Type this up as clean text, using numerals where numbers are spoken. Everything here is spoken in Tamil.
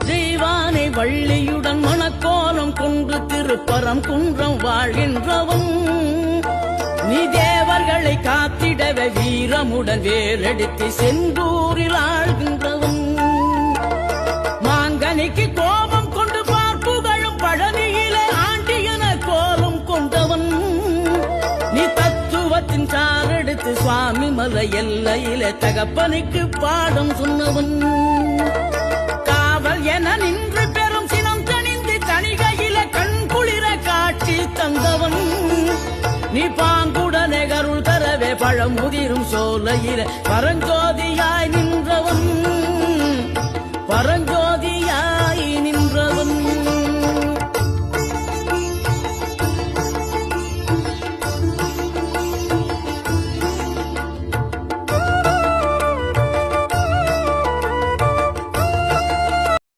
தெய்வானை வள்ளியுடன் மணக்கோலம் கொண்டு திருப்பரம் குன்றம் வாழ்கின்றவன் நீ தேவர்களை காத்திடவே வீரமுடன் வேலெடுத்து செந்தூரில் ஆழ்கின்றவன் மாங்கனிக்கு கோபம் கொண்டு பார்ப்புகழும் பழனியிலே ஆண்டியன கோலம் கொண்டவன் நீ தத்துவத்தின் சாரெடுத்து சுவாமி மலை எல்லையிலே தகப்பனுக்கு பாடம் சொன்னவன் காவல் என நின்று பெரும் சினம் தணிந்து தணிகையில கண் குளிர காட்சி தந்தவன் நீ பாங்குடனே கருள் தரவே பழம் முதிரும் சோலையில பரஞ்சோதியாய் நின்றவன் பரஞ்சோதியாய்